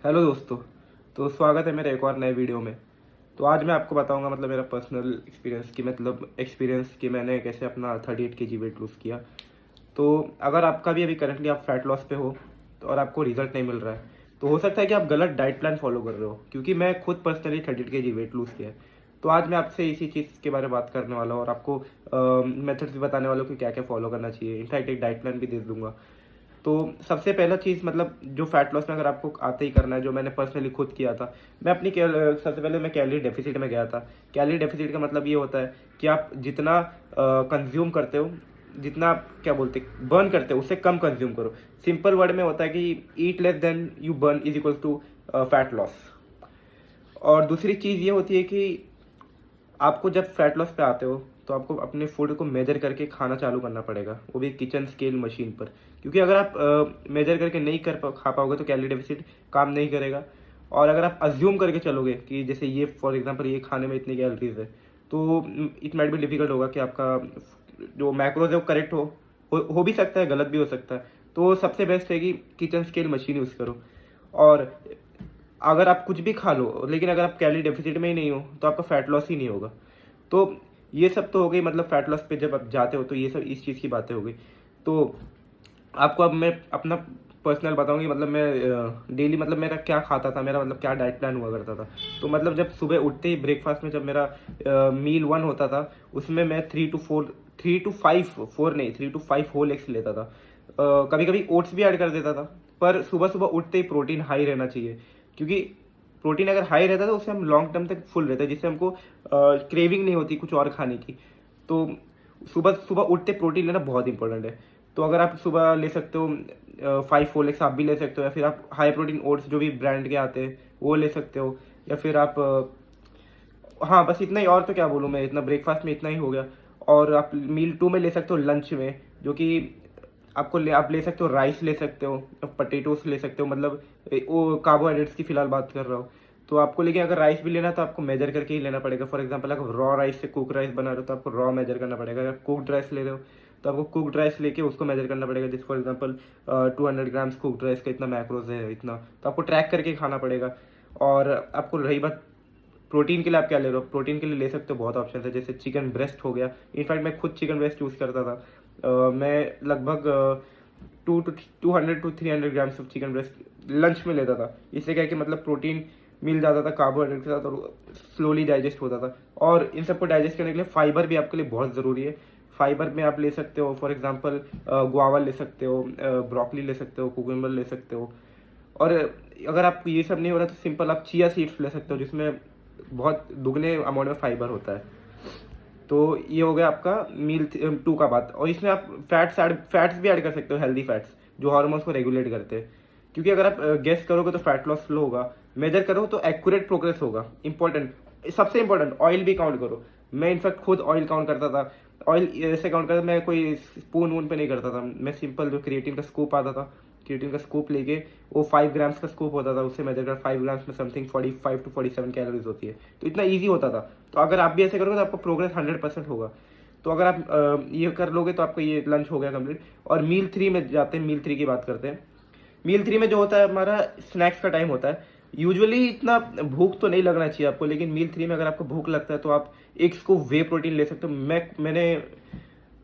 Hello दोस्तों। तो स्वागत है मेरे एक और नए वीडियो में। तो आज मैं आपको बताऊंगा मतलब मेरा पर्सनल एक्सपीरियंस कि मैंने कैसे अपना 38 kg वेट लूज़ किया। तो अगर आपका भी अभी करंटली आप फैट लॉस पे हो तो और आपको रिजल्ट नहीं मिल रहा है तो हो सकता है कि आप गलत डाइट प्लान फॉलो कर रहे हो, क्योंकि मैं खुद पर्सनली 38 kg वेट लूज़ किया है। तो आज मैं आपसे इसी चीज़ के बारे में बात करने वाला हूँ और आपको मेथड्स भी बताने वाला हूँ कि क्या क्या फॉलो करना चाहिए। इनफैक्ट एक डाइट प्लान भी दे दूंगा। तो सबसे पहला चीज़ मतलब जो फैट लॉस में अगर आपको आते ही करना है, जो मैंने पर्सनली खुद किया था, मैं अपनी सबसे पहले मैं कैलोरी डेफिसिट में गया था। कैलोरी डेफिसिट का मतलब ये होता है कि आप जितना कंज्यूम करते हो, जितना आप क्या बोलते बर्न करते हो, उससे कम कंज्यूम करो। सिंपल वर्ड में होता है कि eat less than you burn is equal to fat loss. और दूसरी चीज़ ये होती है कि आपको जब फैट लॉस पे आते हो तो आपको अपने फूड को मेजर करके खाना चालू करना पड़ेगा, वो भी किचन स्केल मशीन पर। क्योंकि अगर आप मेजर करके नहीं खा पाओगे तो कैलोरी डेफिसिट काम नहीं करेगा। और अगर आप अज्यूम करके चलोगे कि जैसे ये फॉर एग्जांपल ये खाने में इतनी कैलोरीज है, तो इट माइट भी डिफिकल्ट होगा कि आपका जो मैक्रोज है वो करेक्ट हो भी सकता है, गलत भी हो सकता है। तो सबसे बेस्ट है कि किचन स्केल मशीन यूज़ करो। और अगर आप कुछ भी खा लो लेकिन अगर आप कैलोरी डेफिसिट में ही नहीं हो तो आपका फैट लॉस ही नहीं होगा। तो ये सब तो हो गई, मतलब फैट लॉस पे जब आप जाते हो तो ये सब इस चीज़ की बातें हो गई। तो आपको अब मैं अपना पर्सनल बताऊंगी, मतलब मैं डेली मतलब मेरा क्या खाता था, मेरा मतलब क्या डाइट प्लान हुआ करता था। तो मतलब जब सुबह उठते ही ब्रेकफास्ट में जब मेरा मील वन होता था, उसमें मैं 3 to 5 होल एग्स लेता था। कभी कभी ओट्स भी ऐड कर देता था। पर सुबह सुबह उठते ही प्रोटीन हाई रहना चाहिए, क्योंकि प्रोटीन अगर हाई रहता है तो उससे हम लॉन्ग टर्म तक फुल रहते हैं, जिससे हमको क्रेविंग नहीं होती कुछ और खाने की। तो सुबह सुबह उठते प्रोटीन लेना बहुत इंपॉर्टेंट है। तो अगर आप सुबह ले सकते हो 5 फोलेक्स आप भी ले सकते हो, या फिर आप हाई प्रोटीन ओट्स जो भी ब्रांड के आते हैं वो ले सकते हो। या फिर आप हाँ बस इतना ही, और तो क्या बोलूँ मैं, इतना ब्रेकफास्ट में इतना ही हो गया। और आप मील टू में ले सकते हो लंच में, जो कि आप ले सकते हो राइस ले सकते हो, पटेटोस ले सकते हो, मतलब वो कार्बोहाइड्रेट्स की फिलहाल बात कर रहा हूँ। तो आपको लेकिन अगर राइस भी लेना है तो आपको मेजर करके ही लेना पड़ेगा। फॉर एग्जांपल अगर रॉ राइस से कुक राइस बना रहे हो तो आपको रॉ मेजर करना पड़ेगा। अगर कुकड राइस ले रहे हो तो आपको कुकड राइस लेके उसको मेजर करना पड़ेगा। जैसे for example 200 grams cooked rice का इतना मैक्रोज है, इतना तो आपको ट्रैक करके खाना पड़ेगा। और आपको रही बात प्रोटीन के लिए, आप क्या ले रहे हो, प्रोटीन के लिए ले सकते हो बहुत ऑप्शन है, जैसे चिकन ब्रेस्ट हो गया। इनफैक्ट मैं खुद चिकन ब्रेस्ट यूज़ करता था। मैं लगभग 200 to 300 grams of chicken breast lunch में लेता था। इससे क्या है कि मतलब प्रोटीन मिल जाता था कार्बोहाइड्रेट के साथ और स्लोली डाइजेस्ट होता था। और इन सबको डाइजेस्ट करने के लिए फाइबर भी आपके लिए बहुत ज़रूरी है। फाइबर में आप ले सकते हो फॉर एग्जांपल गुआवा ले सकते हो, ब्रोकली ले सकते हो, कुकुम्बर ले सकते हो। और अगर आपको ये सब नहीं हो रहा तो सिंपल आप चिया सीड्स ले सकते हो, जिसमें बहुत दुगने अमाउंट में फाइबर होता है। तो ये हो गया आपका मील टू का बात। और इसमें आप फैट्स भी ऐड कर सकते हो, हेल्दी फैट्स जो हार्मोन्स को रेगुलेट करते हैं। क्योंकि अगर आप गेस करोगे तो फैट लॉस स्लो होगा, मेजर करो तो एक्यूरेट प्रोग्रेस होगा। इंपॉर्टेंट, सबसे इंपॉर्टेंट ऑयल भी काउंट करो। मैं इनफैक्ट खुद ऑयल काउंट करता था। ऑयल ऐसे काउंट करता था, मैं कोई स्पून वून पे नहीं करता था। मैं सिंपल जो क्रिएटिन का स्कूप आता था, क्रिएटिन का स्कूप लेके, वो 5 ग्राम्स का स्कूप होता था, उससे मेजर कर 5 ग्राम्स में समथिंग 45 to 47 कैलोरीज होती है। तो इतना ईजी होता था। तो अगर आप भी ऐसे करोगे तो आपको प्रोग्रेस 100% होगा। तो अगर आप ये कर लोगे तो आपका ये लंच हो गया कंप्लीट। और मील थ्री में जाते हैं, मील थ्री की बात करते हैं। मील थ्री में जो होता है हमारा स्नैक्स का टाइम होता है। यूजुअली इतना भूख तो नहीं लगना चाहिए आपको, लेकिन मील थ्री में अगर आपको भूख लगता है तो आप एक स्कूप वे प्रोटीन ले सकते हो।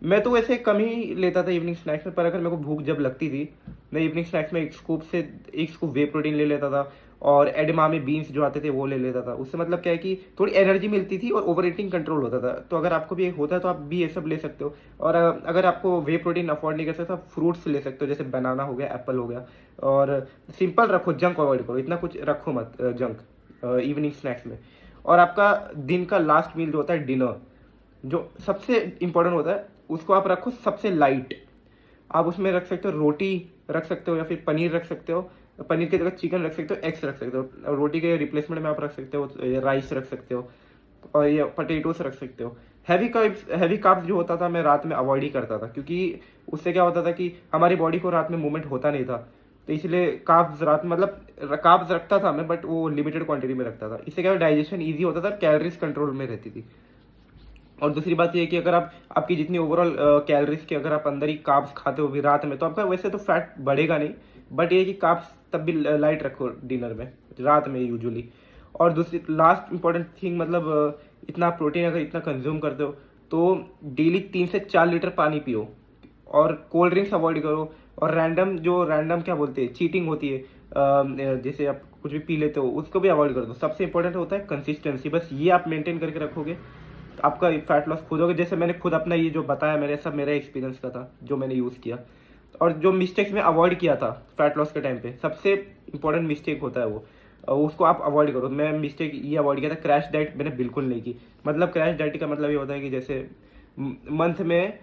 मैं तो वैसे कम ही लेता था इवनिंग स्नैक्स में, पर अगर मेरे को भूख जब लगती थी मैं इवनिंग स्नैक्स में एक स्कूप वे प्रोटीन ले लेता था। और एडमामी बीन्स जो आते थे वो ले लेता था। उससे मतलब क्या है कि थोड़ी एनर्जी मिलती थी और ओवर ईटिंग कंट्रोल होता था। तो अगर आपको भी होता है तो आप भी ये सब ले सकते हो। और अगर आपको वे प्रोटीन अफोर्ड नहीं कर सकते तो आप फ्रूट्स ले सकते हो, जैसे बनाना हो गया, एप्पल हो गया। और सिंपल रखो, जंक अवॉइड करो, इतना कुछ रखो मत जंक इवनिंग स्नैक्स में। और आपका दिन का लास्ट मील जो होता है डिनर, जो सबसे इंपॉर्टेंट होता है, उसको आप रखो सबसे लाइट। आप उसमें रख सकते हो रोटी रख सकते हो, या फिर पनीर रख सकते हो। पनीर की जगह चिकन रख सकते हो, एग्स रख सकते हो। और रोटी के रिप्लेसमेंट में आप रख सकते हो राइस रख सकते हो, और ये पटेटोस रख सकते हो। हैवी कार्ब्स जो होता था मैं रात में अवॉइड ही करता था, क्योंकि उससे क्या होता था कि हमारी बॉडी को रात में मूवमेंट होता नहीं था। तो इसलिए कार्ब्स रात में मतलब कार्ब्स रखता था मैं, बट वो लिमिटेड क्वांटिटी में रखता था। इससे क्या डाइजेशन ईजी होता था, कैलोरीज कंट्रोल में रहती थी। और दूसरी बात ये है कि अगर आप आपकी जितनी ओवरऑल कैलोरीज के अगर आप अंदर ही कार्ब्स खाते हो भी रात में, तो आपका वैसे तो फैट बढ़ेगा नहीं, बट ये कि कार्ब्स तब भी लाइट रखो डिनर में, रात में यूजुअली। और दूसरी लास्ट इंपॉर्टेंट थिंग, मतलब इतना प्रोटीन अगर इतना कंज्यूम करते हो तो डेली 3 से 4 लीटर पानी पियो, और कोल्ड ड्रिंक्स अवॉइड करो, और रैंडम क्या बोलते हैं चीटिंग होती है, जैसे आप कुछ भी पी लेते हो उसको भी अवॉइड कर दो। सबसे इंपॉर्टेंट होता है कंसिस्टेंसी, बस ये आप मेंटेन करके रखोगे तो आपका फैट लॉस खुद होगा। जैसे मैंने खुद अपना ये जो बताया मेरे सब मेरा एक्सपीरियंस का था जो मैंने यूज़ किया, और जो मिस्टेक्स में अवॉइड किया था फैट लॉस के टाइम पे, सबसे इंपॉर्टेंट मिस्टेक होता है वो, उसको आप अवॉइड करो। मैं मिस्टेक ये अवॉइड किया था, क्रैश डाइट मैंने बिल्कुल नहीं की। मतलब क्रैश डाइट का मतलब ये होता है कि जैसे मंथ में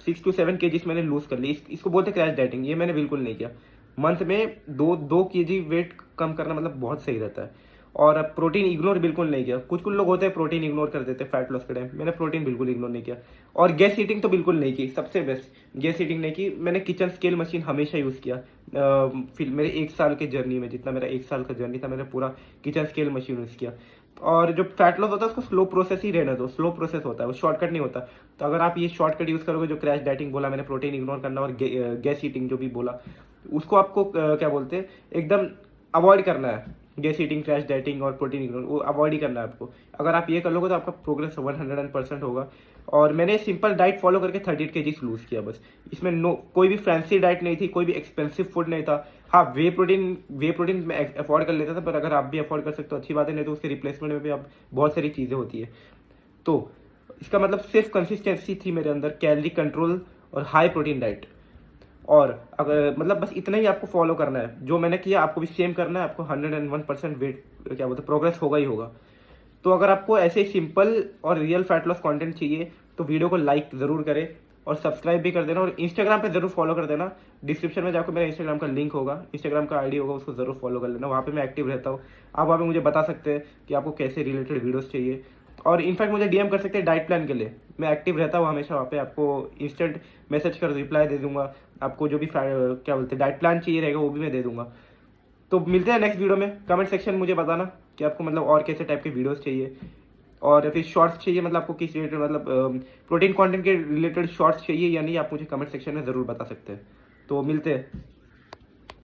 6 to 7 kgs मैंने लूज कर ली, इसको बोलते क्रैश डाइटिंग। ये मैंने बिल्कुल नहीं किया। मंथ में 2 kg वेट कम करना मतलब बहुत सही रहता है। और प्रोटीन इग्नोर बिल्कुल नहीं किया। कुछ कुछ लोग होते हैं प्रोटीन इग्नोर कर देते हैं फैट लॉस के टाइम, मैंने प्रोटीन बिल्कुल इग्नोर नहीं किया। और गैस ईटिंग तो बिल्कुल नहीं की, सबसे बेस्ट गैस ईटिंग नहीं की। मैंने किचन स्केल मशीन हमेशा यूज़ किया। फिर मेरे 1 साल के जर्नी में, जितना मेरा 1 साल का जर्नी था, मैंने पूरा किचन स्केल मशीन यूज़ किया। और जो फैट लॉस होता है उसको स्लो प्रोसेस ही रहने दो, स्लो प्रोसेस होता है वो, शॉर्टकट नहीं होता। तो अगर आप ये शॉर्टकट यूज़ करोगे, जो क्रैश डाइटिंग बोला मैंने, प्रोटीन इग्नोर करना और गैस ईटिंग जो भी बोला, उसको आपको क्या बोलते हैं एकदम अवॉइड करना है। गैस ईटिंग, क्रैश डाइटिंग और प्रोटीन इग्नोर, वो अवॉइड ही करना है आपको। अगर आप ये कर लोगे तो आपका प्रोग्रेस 100% होगा। और मैंने सिंपल डाइट फॉलो करके 38 kgs लूज किया बस। इसमें कोई भी फैंसी डाइट नहीं थी, कोई भी एक्सपेंसिव फूड नहीं था। हाँ, वे प्रोटीन मैं अफोर्ड कर लेता था, पर अगर आप भी अफोर्ड कर सकते हो अच्छी बात है, नहीं तो उसके रिप्लेसमेंट में भी आप बहुत सारी चीज़ें होती है। तो इसका मतलब सिर्फ कंसिस्टेंसी थी मेरे अंदर, कैलोरी कंट्रोल और हाई प्रोटीन डाइट। और अगर मतलब बस इतना ही आपको फॉलो करना है, जो मैंने किया आपको भी सेम करना है। आपको 101% वेट क्या बोलते हैं प्रोग्रेस होगा ही होगा। तो अगर आपको ऐसे सिंपल और रियल फैट लॉस कंटेंट चाहिए तो वीडियो को लाइक ज़रूर करें और सब्सक्राइब भी कर देना, और इंस्टाग्राम पे ज़रूर फॉलो कर देना। डिस्क्रिप्शन में जाकर मेरा इंस्टाग्राम का लिंक होगा, इंस्टाग्राम का आईडी होगा, उसको ज़रूर फॉलो कर लेना। वहाँ पे मैं एक्टिव रहता हूँ। आप वहाँ पे मुझे बता सकते हैं कि आपको कैसे रिलेटेड वीडियोस चाहिए, और इनफैक्ट मुझे डीएम कर सकते हैं डाइट प्लान के लिए। मैं एक्टिव रहता हूँ हमेशा वहाँ पे, आपको इंस्टेंट मैसेज कर रिप्लाई दे दूंगा। आपको जो भी क्या बोलते हैं डाइट प्लान चाहिए रहेगा वो भी मैं दे दूंगा। तो मिलते हैं नेक्स्ट वीडियो में। कमेंट सेक्शन मुझे बताना कि आपको मतलब और कैसे टाइप के वीडियोस चाहिए, और फिर शॉर्ट्स चाहिए, मतलब आपको किस रिलेटेड, मतलब प्रोटीन कंटेंट के रिलेटेड शॉर्ट्स चाहिए या नहीं, आप मुझे कमेंट सेक्शन में ज़रूर बता सकते हैं। तो मिलते हैं।